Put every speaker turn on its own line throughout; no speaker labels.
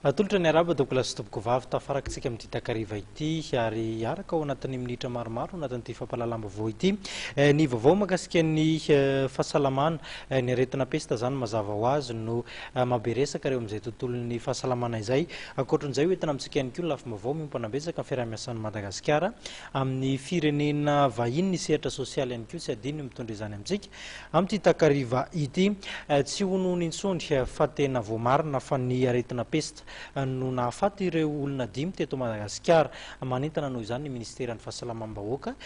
Atolotra ny araba dokola sy toboko vavy tafarakatsika amin'ny takariva ity ary araka ao anatin'ny minitra maromaro anatin'ity fampalalam-baovao ity ny vaovao mahakasika ny fahasalamana ny aretina pesta zany mazava ho azy no maberesaka reo amin'izay tontolon'ny fahasalamana izay ankoatran'izay hoentina amintsika ihany koa ny lafim-baovao mimpanambetsaka amin'ny fiaraha-miasan'ny Madagasikara amin'ny firenena vahiny ny sehatra sosialy ihany koa tsy adino mitondra izany amintsika amin'ity takariva ity tsy honohono intsony fa tena voamarina fa ny aretina pesta no nahafaty ireo olona dimy teto Madagasikara. Manentana noho izany ny Ministeran'ny fahasalamam-bahoaka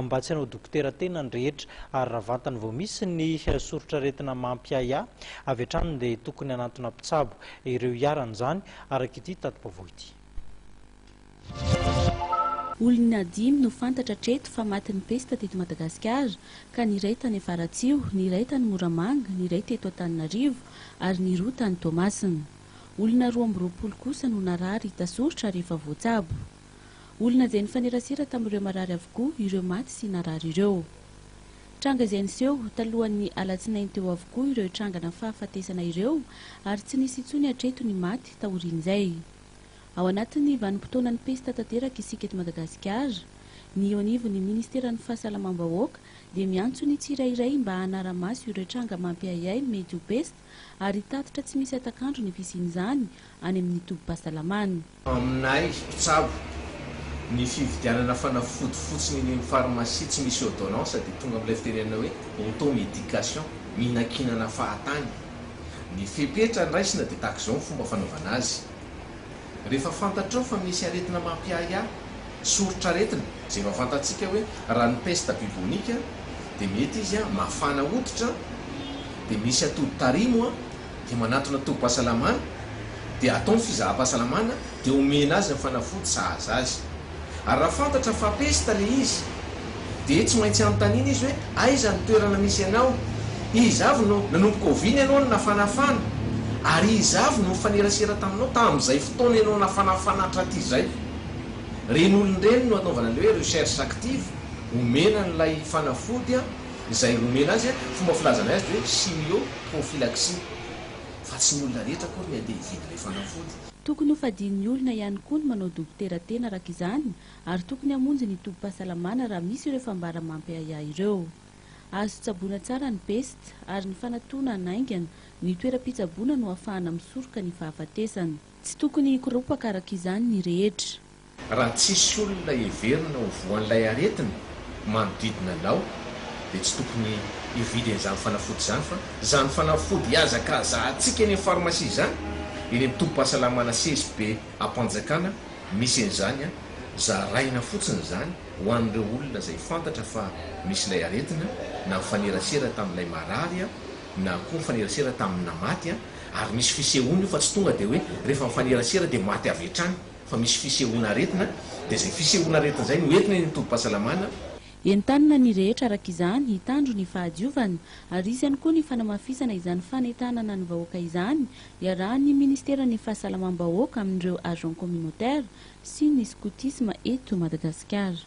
mba tsy hanao dokotera tena ny rehetra ary raha vantany vao misy ny soritra aretina mampiahiahy avy hatrany dia tokony hanatona mpitsabo ireo iaran'izany araka ity tato-baovao ity.
Olona dimy no fantatra treto fa matin'ny pesta teto Madagasikara ka ny iray tany Avaratsio, ny iray tany Moramanga, ny iray teto Antananarivo ary ny roa tany Toamasina. Olona 12 kosa no narary tasoritra rehefa voatsabo. Olona izay nifanerasera tamin'ireo marary avokoa ireo maty sy narary ireo. Tranga izay niseho talohan'ny alatsinainy teo avokoa ireo tranga fahafatesana ireo ary tsy nisy intsony hatreto ny maty taorian'izay. Ao anatin'ny vanim-potoanan'ny pesta tanteraka isika eto Madagasikara, ny eo anivon'ny Ministeran'ny fahasalamam-bahoaka dia miantso ny tsirairay mba hanara-maso ireo tranga mampiahiahy mety ho pesta ary tatitra tsy misy atakandro ny fisian'izany any amin'ny tobim-pahasalamana.
Aminay mpitsabo ny fividianana fanafody fotsiny ny pharmacie tsy misy ordonnance dia tonga amin'ilay fitenenana hoe auto-médication mihinankinana fahatany. Ny fepetra ny raisina dia tahaka izao ny fomba fanaovana azy. Rehefa fantatrao fa misy aretina mampiahiahy, soritra aretina, izay efa fantatsika hoe raha ny pesta bibonika dia mety izy mafana hoditra, dia misy atody tarimo dia manatona tobim-pahasalamana, dia ataony fizaham-pahasalamana dia omena azy ny fanafody sahaza azy. Ary raha fantatra fa pesta ilay izy dia tsy maintsy anontaniana izy hoe aiza ny toerana misy ianao, izy avy no nanomboka oviana ianao no nafanafana, ary izy avy no mifanerasera taminao tamin'izay fotoana ianao nafanafana hatraty izay. Reny olon-dreny no anaovana ilay hoe recherche active, omena n'ilay fanafody izay omena azy fomba filazana azy hoe chimio-prophylaxie. Fa tsy ny olona rehetra koa ny andeha hividy ilay fanafody.
Tokony ho fadin'ny olona ihany koa ny manao dokotera tena araka izany ary tokony hamonjy ny tobim-pahasalamana raha misy ireo fambara mampiahiahy ireo. Azo tsaboana tsara ny pesta ary ny fanatona naingana ny toeram-pitsaboana no ahafahana misoroka ny fahafatesana. Tsy tokony hikoropaka araka izany ny rehetra.
Raha tsisy olona heverina ho voan'ilay aretina manodidina lao dia tsy tokony hividy an'izany fanafody izany fa izany fanafody hiazakazahantsika eny amin'ny pharmacie izany eny amin'ny tobim-pahasalamana CSP ampanjakana misy an'izany zaraina fotsiny izany ho an'ireo olona izay fantatra fa misy ilay aretina na mifanerasera tamin'ilay marary na koa mifanerasera tamin'ny namaty ary misy fisehoana io fa tsy tonga dia hoe rehefa mifanerasera dia maty avy hatrany fa misy fisehoana aretina dia izay fisehoana aretina izay no entina eny amin'ny tobim-pahasalamana.
Entanina ny rehetra araka izany hitandro ny fahadiovana ary izy ihany koa ny fanamafisana izany fanentanana ny vahoaka izany iarahan'ny Ministeran'ny fahasalamam-bahoaka amin'ireo agent communautaire sy ny scoutisme eto Madagasikara.